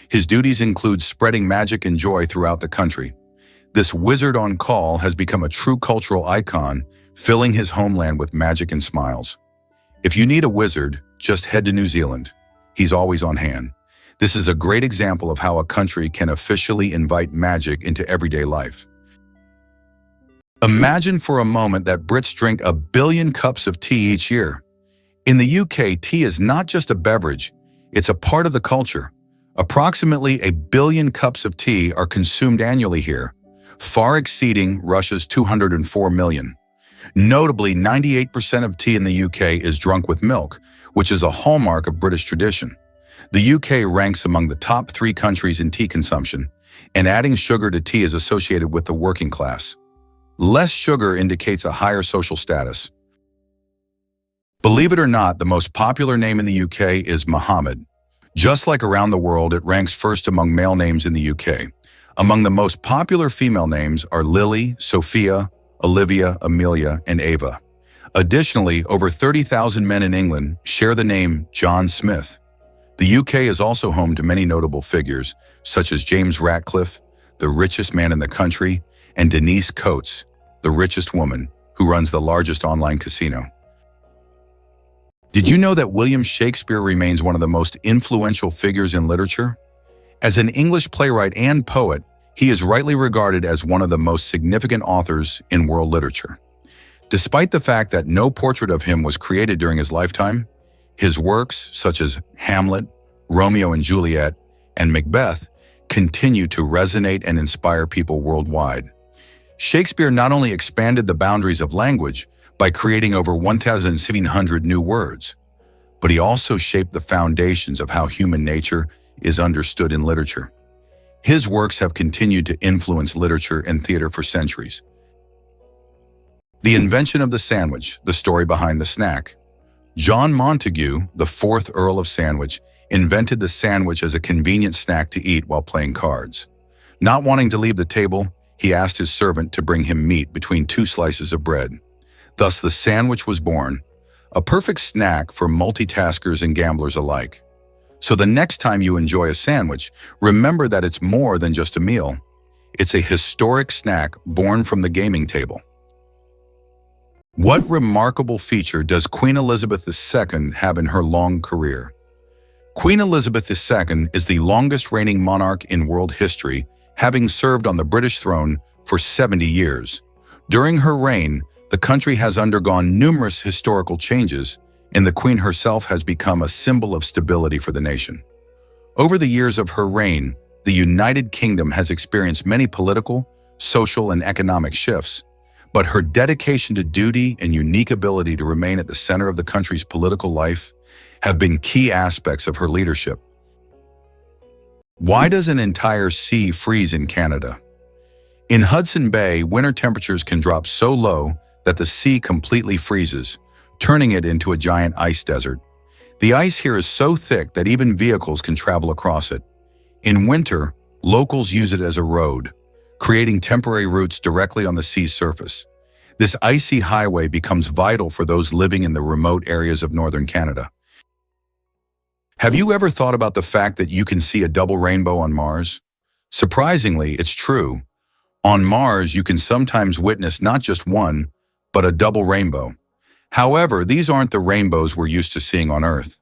His duties include spreading magic and joy throughout the country. This wizard on call has become a true cultural icon, filling his homeland with magic and smiles. If you need a wizard, just head to New Zealand. He's always on hand. This is a great example of how a country can officially invite magic into everyday life. Imagine for a moment that Brits drink 1 billion cups of tea each year. In the UK, tea is not just a beverage, it's a part of the culture. Approximately 1 billion cups of tea are consumed annually here, far exceeding Russia's 204 million. Notably, 98% of tea in the UK is drunk with milk, which is a hallmark of British tradition. The UK ranks among the top 3 countries in tea consumption, and adding sugar to tea is associated with the working class. Less sugar indicates a higher social status. Believe it or not, the most popular name in the UK is Mohammed. Just like around the world, it ranks first among male names in the UK. Among the most popular female names are Lily, Sophia, Olivia, Amelia, and Ava. Additionally, over 30,000 men in England share the name John Smith. The UK is also home to many notable figures, such as James Ratcliffe, the richest man in the country, and Denise Coates, the richest woman, who runs the largest online casino. Did you know that William Shakespeare remains one of the most influential figures in literature? As an English playwright and poet, he is rightly regarded as one of the most significant authors in world literature. Despite the fact that no portrait of him was created during his lifetime, his works, such as Hamlet, Romeo and Juliet, and Macbeth, continue to resonate and inspire people worldwide. Shakespeare not only expanded the boundaries of language by creating over 1,700 new words, but he also shaped the foundations of how human nature is understood in literature. His works have continued to influence literature and theater for centuries. The invention of the sandwich, the story behind the snack. John Montagu, the 4th Earl of Sandwich, invented the sandwich as a convenient snack to eat while playing cards. Not wanting to leave the table, he asked his servant to bring him meat between 2 slices of bread. Thus, the sandwich was born, a perfect snack for multitaskers and gamblers alike. So the next time you enjoy a sandwich, remember that it's more than just a meal. It's a historic snack born from the gaming table. What remarkable feature does Queen Elizabeth II have in her long career? Queen Elizabeth II is the longest reigning monarch in world history, having served on the British throne for 70 years. During her reign, the country has undergone numerous historical changes, and the Queen herself has become a symbol of stability for the nation. Over the years of her reign, the United Kingdom has experienced many political, social, and economic shifts, but her dedication to duty and unique ability to remain at the center of the country's political life have been key aspects of her leadership. Why does an entire sea freeze in Canada? In Hudson Bay, winter temperatures can drop so low that the sea completely freezes, turning it into a giant ice desert. The ice here is so thick that even vehicles can travel across it. In winter, locals use it as a road, creating temporary routes directly on the sea's surface. This icy highway becomes vital for those living in the remote areas of northern Canada. Have you ever thought about the fact that you can see a double rainbow on Mars? Surprisingly, it's true. On Mars, you can sometimes witness not just one, but a double rainbow. However, these aren't the rainbows we're used to seeing on Earth.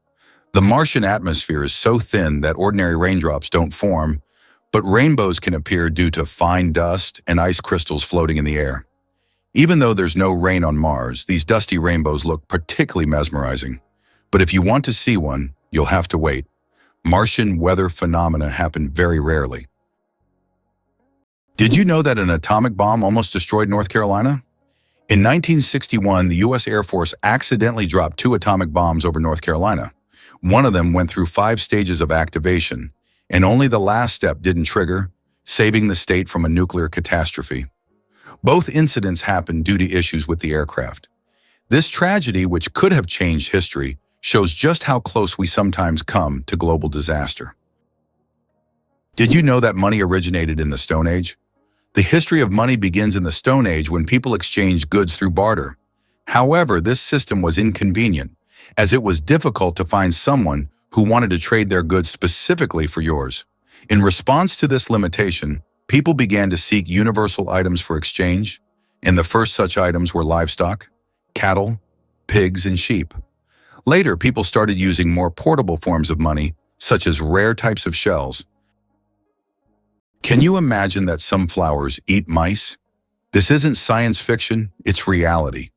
The Martian atmosphere is so thin that ordinary raindrops don't form, but rainbows can appear due to fine dust and ice crystals floating in the air. Even though there's no rain on Mars, these dusty rainbows look particularly mesmerizing. But if you want to see one, you'll have to wait. Martian weather phenomena happen very rarely. Did you know that an atomic bomb almost destroyed North Carolina? In 1961, the U.S. Air Force accidentally dropped 2 atomic bombs over North Carolina. One of them went through 5 stages of activation, and only the last step didn't trigger, saving the state from a nuclear catastrophe. Both incidents happened due to issues with the aircraft. This tragedy, which could have changed history, shows just how close we sometimes come to global disaster. Did you know that money originated in the Stone Age? The history of money begins in the Stone Age when people exchanged goods through barter. However, this system was inconvenient, as it was difficult to find someone who wanted to trade their goods specifically for yours. In response to this limitation, people began to seek universal items for exchange, and the first such items were livestock, cattle, pigs, and sheep. Later, people started using more portable forms of money, such as rare types of shells. Can you imagine that some flowers eat mice? This isn't science fiction, it's reality.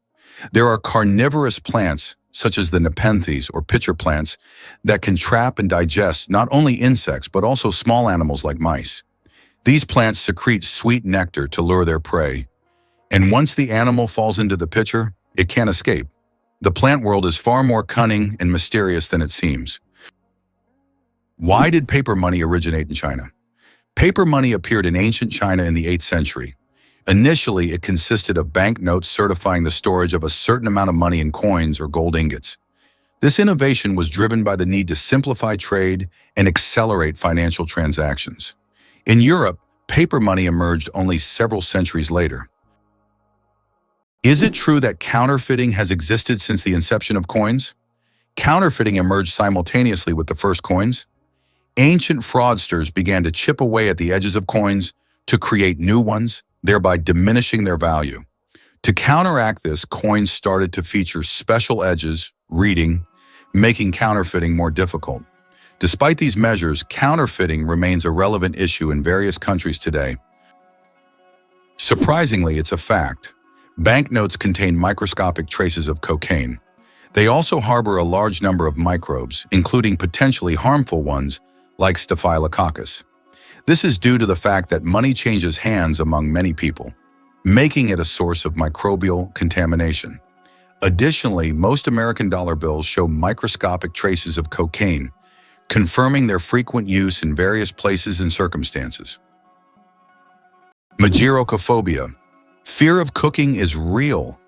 There are carnivorous plants, such as the nepenthes or pitcher plants, that can trap and digest not only insects but also small animals like mice. These plants secrete sweet nectar to lure their prey, and once the animal falls into the pitcher, it can't escape. The plant world is far more cunning and mysterious than it seems. Why did paper money originate in China? Paper money appeared in ancient China in the 8th century. Initially, it consisted of banknotes certifying the storage of a certain amount of money in coins or gold ingots. This innovation was driven by the need to simplify trade and accelerate financial transactions. In Europe, paper money emerged only several centuries later. Is it true that counterfeiting has existed since the inception of coins? Counterfeiting emerged simultaneously with the first coins. Ancient fraudsters began to chip away at the edges of coins to create new ones, thereby diminishing their value. To counteract this, coins started to feature special edges, reading, making counterfeiting more difficult. Despite these measures, counterfeiting remains a relevant issue in various countries today. Surprisingly, it's a fact. Banknotes contain microscopic traces of cocaine. They also harbor a large number of microbes, including potentially harmful ones like Staphylococcus. This is due to the fact that money changes hands among many people, making it a source of microbial contamination. Additionally, most American dollar bills show microscopic traces of cocaine, confirming their frequent use in various places and circumstances. Magirocophobia. Fear of cooking is real.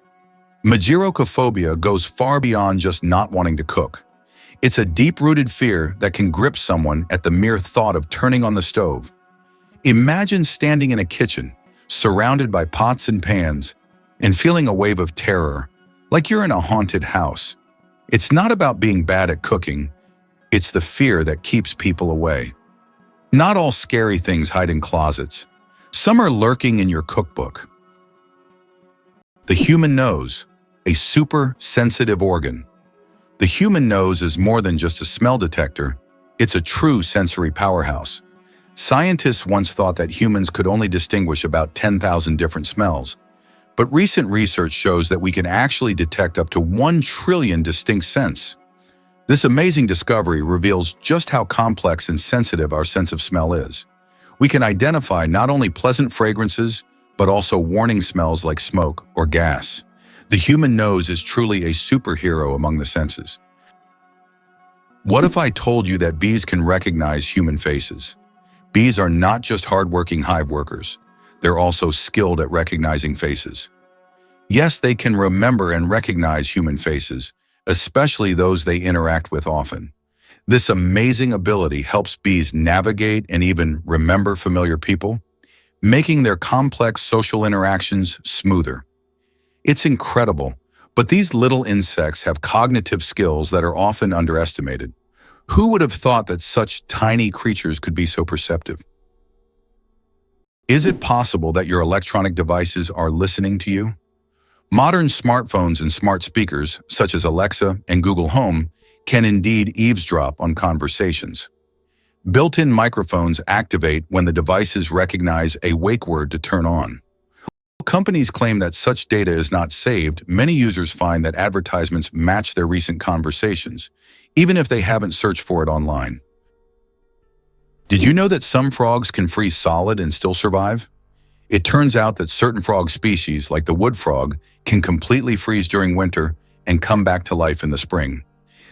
Magirocophobia goes far beyond just not wanting to cook. It's a deep-rooted fear that can grip someone at the mere thought of turning on the stove. Imagine standing in a kitchen, surrounded by pots and pans, and feeling a wave of terror, like you're in a haunted house. It's not about being bad at cooking, it's the fear that keeps people away. Not all scary things hide in closets. Some are lurking in your cookbook. The human nose, a super sensitive organ. The human nose is more than just a smell detector, it's a true sensory powerhouse. Scientists once thought that humans could only distinguish about 10,000 different smells, but recent research shows that we can actually detect up to 1 trillion distinct scents. This amazing discovery reveals just how complex and sensitive our sense of smell is. We can identify not only pleasant fragrances, but also warning smells like smoke or gas. The human nose is truly a superhero among the senses. What if I told you that bees can recognize human faces? Bees are not just hardworking hive workers. They're also skilled at recognizing faces. Yes, they can remember and recognize human faces, especially those they interact with often. This amazing ability helps bees navigate and even remember familiar people, making their complex social interactions smoother. It's incredible, but these little insects have cognitive skills that are often underestimated. Who would have thought that such tiny creatures could be so perceptive? Is it possible that your electronic devices are listening to you? Modern smartphones and smart speakers, such as Alexa and Google Home, can indeed eavesdrop on conversations. Built-in microphones activate when the devices recognize a wake word to turn on. While companies claim that such data is not saved, many users find that advertisements match their recent conversations, even if they haven't searched for it online. Did you know that some frogs can freeze solid and still survive? It turns out that certain frog species, like the wood frog, can completely freeze during winter and come back to life in the spring.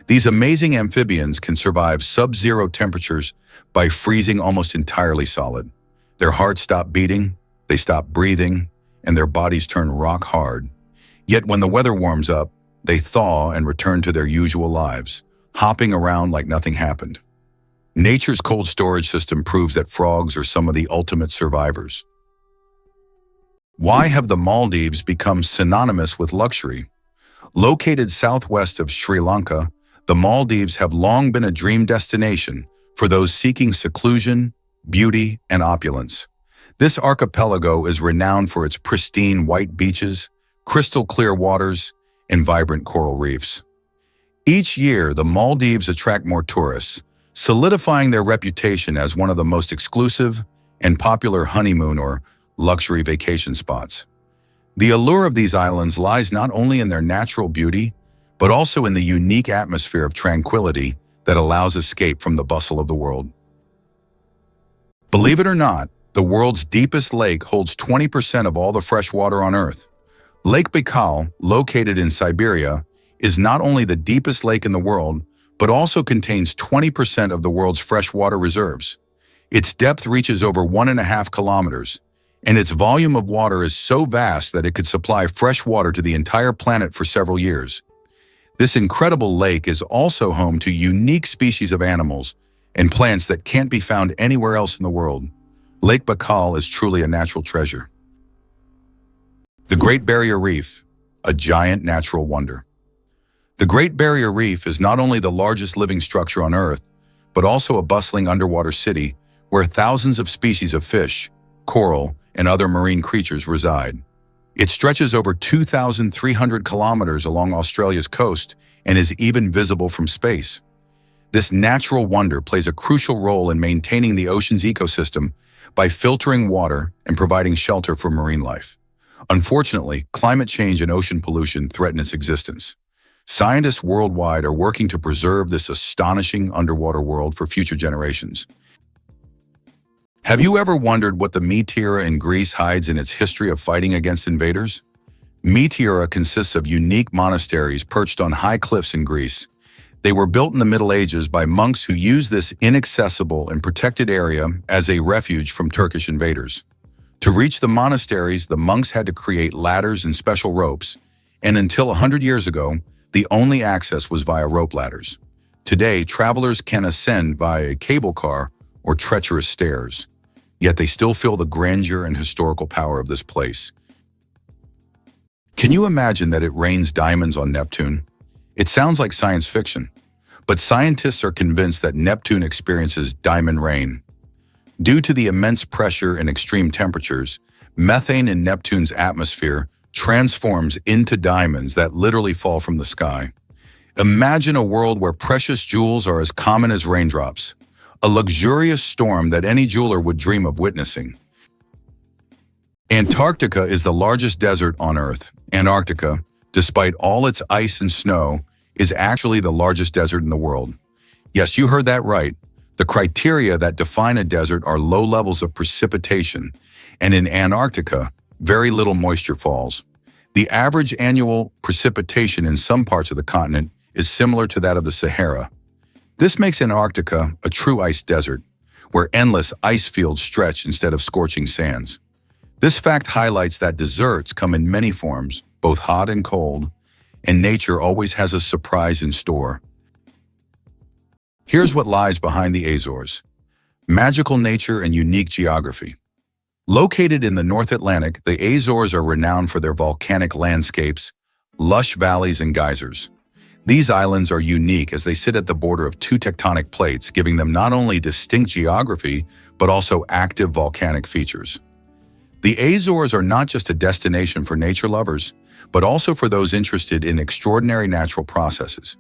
These amazing amphibians can survive sub-zero temperatures by freezing almost entirely solid. Their hearts stop beating, they stop breathing, and their bodies turn rock hard. Yet when the weather warms up, they thaw and return to their usual lives, hopping around like nothing happened. Nature's cold storage system proves that frogs are some of the ultimate survivors. Why have the Maldives become synonymous with luxury? Located southwest of Sri Lanka, the Maldives have long been a dream destination for those seeking seclusion, beauty, and opulence. This archipelago is renowned for its pristine white beaches, crystal clear waters, and vibrant coral reefs. Each year, the Maldives attract more tourists, solidifying their reputation as one of the most exclusive and popular honeymoon or luxury vacation spots. The allure of these islands lies not only in their natural beauty, but also in the unique atmosphere of tranquility that allows escape from the bustle of the world. Believe it or not, the world's deepest lake holds 20% of all the fresh water on Earth. Lake Baikal, located in Siberia, is not only the deepest lake in the world, but also contains 20% of the world's freshwater reserves. Its depth reaches over 1.5 kilometers, and its volume of water is so vast that it could supply fresh water to the entire planet for several years. This incredible lake is also home to unique species of animals and plants that can't be found anywhere else in the world. Lake Baikal is truly a natural treasure. The Great Barrier Reef, a giant natural wonder. The Great Barrier Reef is not only the largest living structure on Earth, but also a bustling underwater city where thousands of species of fish, coral, and other marine creatures reside. It stretches over 2,300 kilometers along Australia's coast and is even visible from space. This natural wonder plays a crucial role in maintaining the ocean's ecosystem by filtering water and providing shelter for marine life. Unfortunately, climate change and ocean pollution threaten its existence. Scientists worldwide are working to preserve this astonishing underwater world for future generations. Have you ever wondered what the Meteora in Greece hides in its history of fighting against invaders? Meteora consists of unique monasteries perched on high cliffs in Greece. They were built in the Middle Ages by monks who used this inaccessible and protected area as a refuge from Turkish invaders. To reach the monasteries, the monks had to create ladders and special ropes, and until 100 years ago, the only access was via rope ladders. Today, travelers can ascend via a cable car or treacherous stairs, yet they still feel the grandeur and historical power of this place. Can you imagine that it rains diamonds on Neptune? It sounds like science fiction, but scientists are convinced that Neptune experiences diamond rain. Due to the immense pressure and extreme temperatures, methane in Neptune's atmosphere transforms into diamonds that literally fall from the sky. Imagine a world where precious jewels are as common as raindrops, a luxurious storm that any jeweler would dream of witnessing. Antarctica is the largest desert on Earth. Antarctica, despite all its ice and snow, is actually the largest desert in the world. Yes, you heard that right. The criteria that define a desert are low levels of precipitation, and in Antarctica, very little moisture falls. The average annual precipitation in some parts of the continent is similar to that of the Sahara. This makes Antarctica a true ice desert, where endless ice fields stretch instead of scorching sands. This fact highlights that deserts come in many forms, both hot and cold, and nature always has a surprise in store. Here's what lies behind the Azores: magical nature and unique geography. Located in the North Atlantic, the Azores are renowned for their volcanic landscapes, lush valleys, and geysers. These islands are unique as they sit at the border of two tectonic plates, giving them not only distinct geography, but also active volcanic features. The Azores are not just a destination for nature lovers, but also for those interested in extraordinary natural processes.